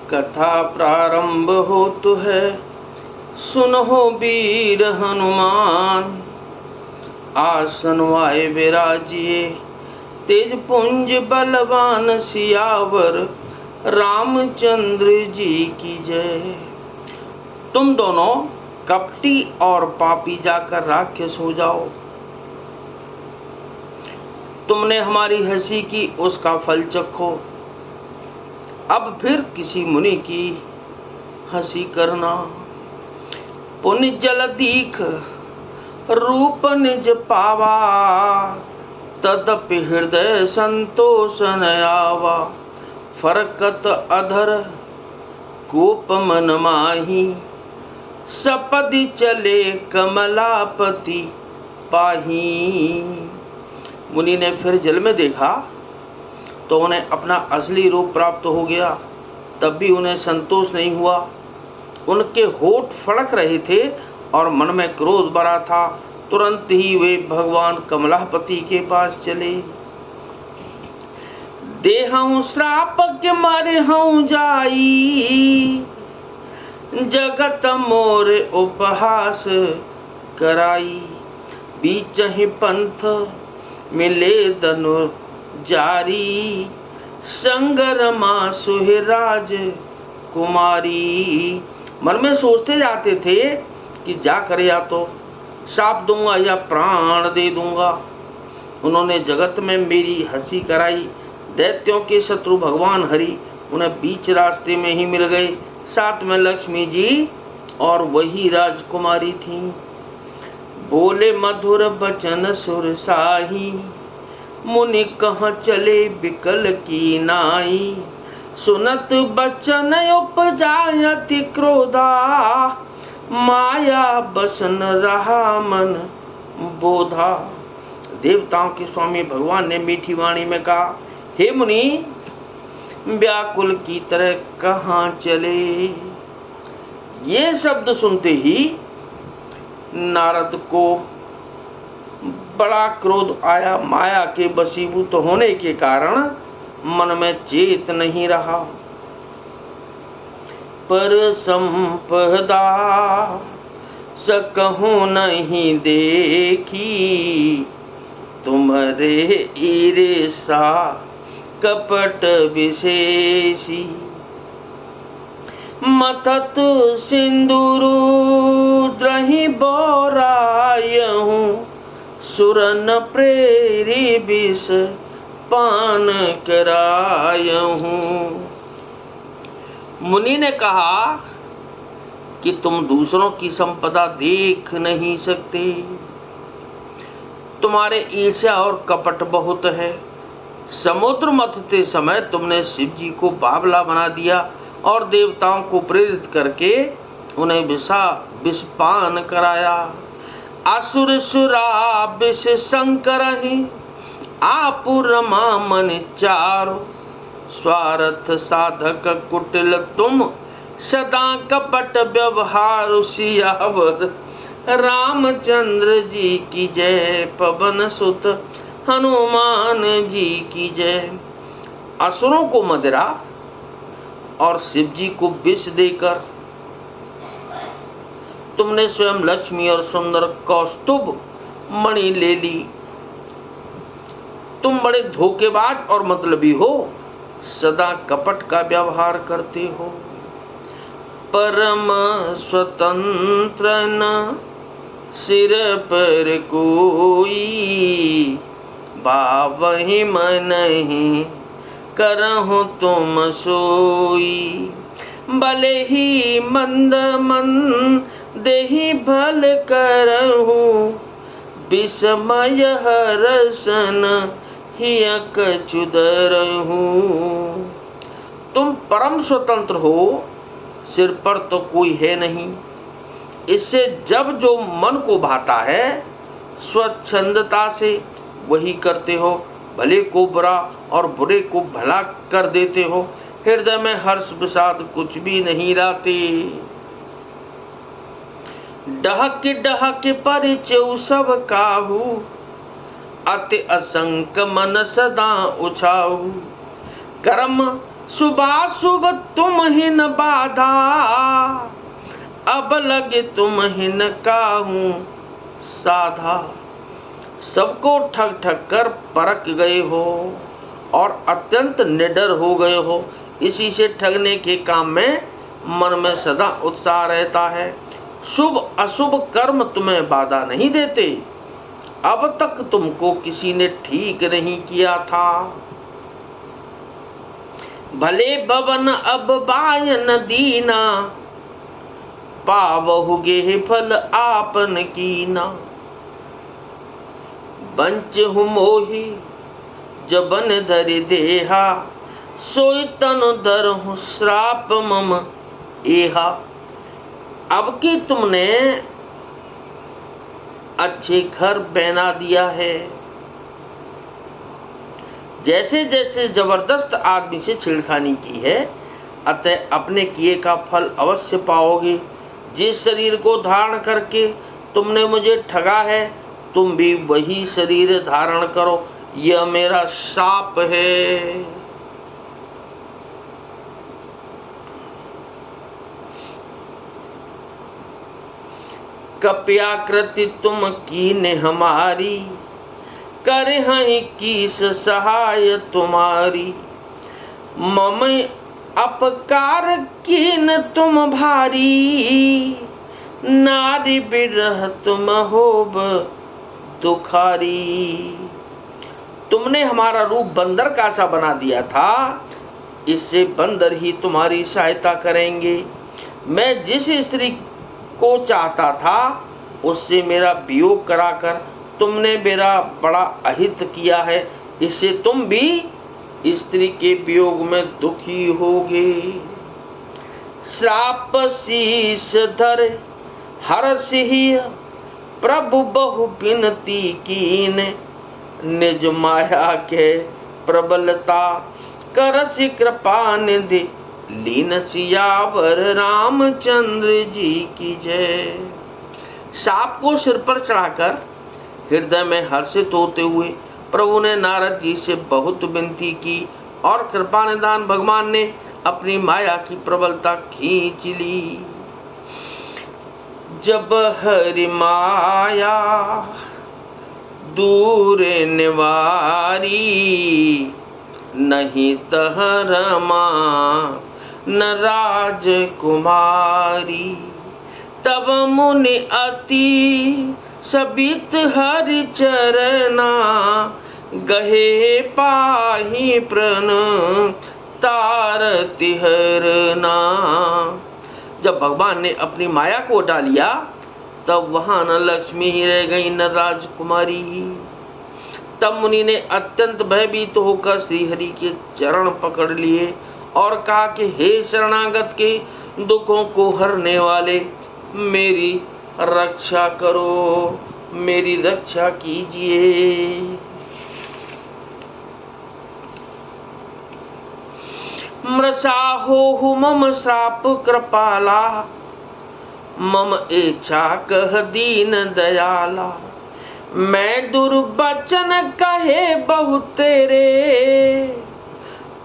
कथा प्रारंभ होतु है, सुनहो वीर हनुमान। आसन वाय विराजिए, तेज पुंज बलवान सियावर, रामचंद्र जी की जय। तुम दोनों कपटी और पापी जाकर राक्षस हो जाओ। तुमने हमारी हंसी की, उसका फल चखो। अब फिर किसी मुनि की हंसी करना। पुण्य जल दीख रूप निज पावा, तदपि हृदय संतोष न आवा। फरकत अधर कोप मन माही, सपदि चले कमलापति पाही। मुनि ने फिर जल में देखा तो उन्हें अपना असली रूप प्राप्त हो गया, तब भी उन्हें संतोष नहीं हुआ। उनके होठ फड़क रहे थे और मन में क्रोध भरा था। तुरंत ही वे भगवान कमलापति के पास चले। देहऊँ श्राप के मरहूँ जाई, जगत मोर उपहास कराई। बीचहि पंथ मिले दनु जारी, संगरमा सुहराज कुमारी। मन में सोचते जाते थे कि जाकर या तो शाप दूंगा या प्राण दे दूंगा। उन्होंने जगत में मेरी हंसी कराई। दैत्यों के शत्रु भगवान हरि उन्हें बीच रास्ते में ही मिल गए। साथ में लक्ष्मी जी और वही राजकुमारी थी। बोले मधुर बचन सुर साही, मुनि कहाँ चले बिकल की नाई। सुनत बचन उपजायति क्रोधा, माया बसन रहा मन बोधा। देवताओं के स्वामी भगवान ने मीठी वाणी में कहा, हे मुनि, व्याकुल की तरह कहाँ चले। ये शब्द सुनते ही नारद को बड़ा क्रोध आया। माया के वशीभूत होने के कारण मन में चेत नहीं रहा। पर संपदा सकहूँ नहीं देखी, तुम्हारे ईर्षा कपट विशेषी। मथत सिंदूरु द्रहि बोरायहूँ, सुरन प्रेरी विष पान करायहूँ। मुनि ने कहा कि तुम दूसरों की संपदा देख नहीं सकते, तुम्हारे ईर्ष्या और कपट बहुत है। समुद्र मथते समय तुमने शिव जी को बावला बना दिया और देवताओं को प्रेरित करके उन्हें विषपान कराया। असुर सुरा विष शंकर ही, आप रमा मन चारो। स्वार्थ साधक कुटिल तुम, सदा कपट व्यवहार सियावर। रामचंद्र जी की जय, पवन सुत हनुमान जी की जय। असुरों को मदिरा और शिव जी को विष देकर तुमने स्वयं लक्ष्मी और सुंदर कौस्तुभ मणि ले ली। तुम बड़े धोखेबाज और मतलबी हो, सदा कपट का व्यवहार करते हो। परम स्वतंत्र न सिर पर कोई, बावहि मनहि करहु तुम सोई। भले ही मंद मन देहि भल करहु, विस्मय हरसन हिय कछु धरहु। तुम परम स्वतंत्र हो, सिर पर तो कोई है नहीं। इससे जब जो मन को भाता है स्वच्छंदता से वही करते हो। भले को बुरा और बुरे को भला कर देते हो। हृदय में हर्ष विषाद कुछ भी नहीं लाते। डहक डहक परिचय सब काहू, अति असंक मन सदा उछाऊ। कर्म शुभाशुभ तुम ही न बाधा, अब लगे तुम ही न काहू साधा। सबको ठग ठग कर परख गए हो और अत्यंत निडर हो गए हो। इसी से ठगने के काम में मन में सदा उत्साह रहता है। शुभ अशुभ कर्म तुम्हें बाधा नहीं देते। अब तक तुमको किसी ने ठीक नहीं किया था। भले भवन अब बायन दीना, पावहुगे फल आपन कीना। बंच हूँ मोही जबन धरि देहा, सोई तनु धर हूँ श्राप मम एहा। अब कि तुमने अच्छे घर बना दिया है, जैसे जैसे जबरदस्त आदमी से छेड़खानी की है, अतः अपने किए का फल अवश्य पाओगे। जिस शरीर को धारण करके तुमने मुझे ठगा है, तुम भी वही शरीर धारण करो। यह मेरा शाप है। कप्याकृति तुम कीने हमारी, करे हैं किस सहाय तुम्हारी। मम अपकार कीन तुम भारी, नारी बिरह तुम होब दुखारी। तुमने हमारा रूप बंदर का सा बना दिया था, इससे बंदर ही तुम्हारी सहायता करेंगे। मैं जिस स्त्री को चाहता था उससे मेरा वियोग कराकर तुमने मेरा बड़ा अहित किया है। इससे तुम भी स्त्री के वियोग में दुखी होगे। श्राप शीश धर हर सिहि, प्रभु बहु बिनती कीन। निज माया के प्रबलता करसि कृपा निधि, लीन सियावर रामचंद्र जी की जय। सांप को सिर पर चढ़ाकर हृदय में हर्षित होते हुए प्रभु ने नारद जी से बहुत विनती की और कृपा निधान भगवान ने अपनी माया की प्रबलता खींच ली। जब हरि माया दूर निवारी, नहीं तह रमा न राजकुमारी। तब मुनि अति सबित हरि चरना, गहे पाही प्रण तारति हरना। जब भगवान ने अपनी माया को हटा लिया, तब वहां न लक्ष्मी ही रह गई न राजकुमारी। तब मुनि ने अत्यंत भयभीत होकर श्रीहरि के चरण पकड़ लिए और कहा कि हे शरणागत के दुखों को हरने वाले, मेरी रक्षा करो, मेरी रक्षा कीजिए। मृषा हो मम श्राप कृपाला, मम इच्छा कह दीन दयाला। मैं दुर्वचन कहे बहुत तेरे,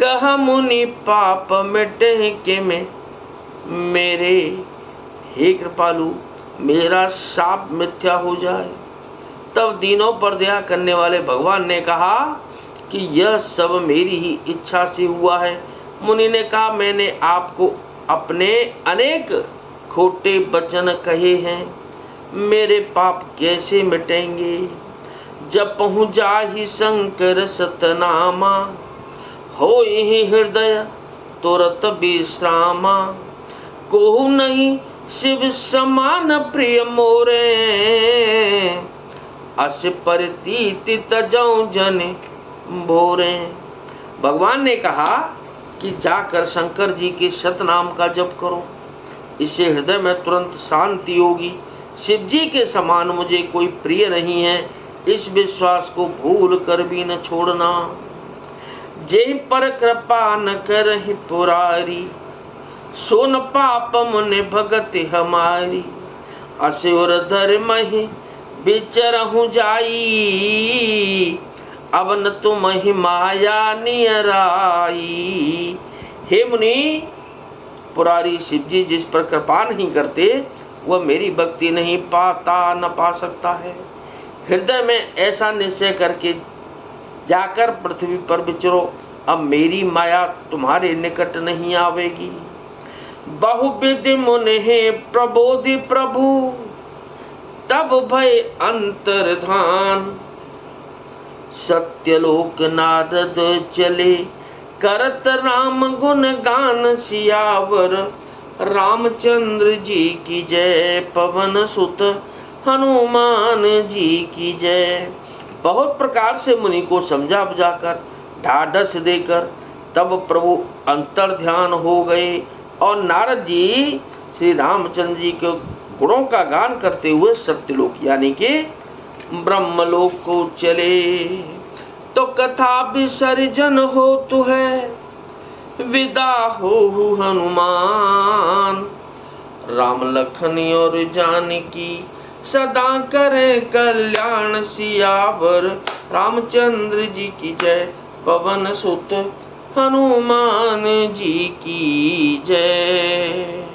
कह मुनि पाप मिटे के में मेरे। हे कृपालु, मेरा शाप मिथ्या हो जाए। तब दीनों पर दया करने वाले भगवान ने कहा कि यह सब मेरी ही इच्छा से हुआ है। मुनि ने कहा, मैंने आपको अपने अनेक खोटे वचन कहे हैं, मेरे पाप कैसे मिटेंगे। जब पहुँचा ही शंकर सतनामा, हो ही हृदय तुरत विश्रामा। कोहु नहीं शिव समान प्रिय मोरे, अस परितीति तजौ जन भोरे। भगवान ने कहा कि जाकर शंकर जी के सतनाम का जप करो, इससे हृदय में तुरंत शांति होगी। शिव जी के समान मुझे कोई प्रिय नहीं है, इस विश्वास को भूल कर भी न छोड़ना। जेहि पर कृपा न करहि पुरारी, सो न पाप मुनि भगति हमारी। असुर धर्म ही विचरहु जाई, अब न तुम ही माया नियराई। हे मुनि, पुरारी शिव जी जिस पर कृपा नहीं करते वह मेरी भक्ति नहीं पाता, न पा सकता है। हृदय में ऐसा निश्चय करके जाकर पृथ्वी पर विचरो, अब मेरी माया तुम्हारे निकट नहीं आवेगी। बहुविधि मुनि प्रबोधि प्रभु, तब भय अंतर्धान। सत्यलोक नारद चले, करत राम गुण गान सियावर। रामचंद्र जी की जय, पवन सुत हनुमान जी की जय। बहुत प्रकार से मुनि को समझा बुझाकर, ढाढ़स देकर तब प्रभु अंतर ध्यान हो गए और नारद जी श्री रामचंद्र जी के गुणों का गान करते हुए सत्यलोक यानी कि ब्रह्मलोक को चले। तो कथा विसर्जन हो तो है, विदा हो हनुमान। राम लखन और जानकी सदा करे कल्याण सियावर। रामचंद्र जी की जय, पवन सुत हनुमान जी की जय।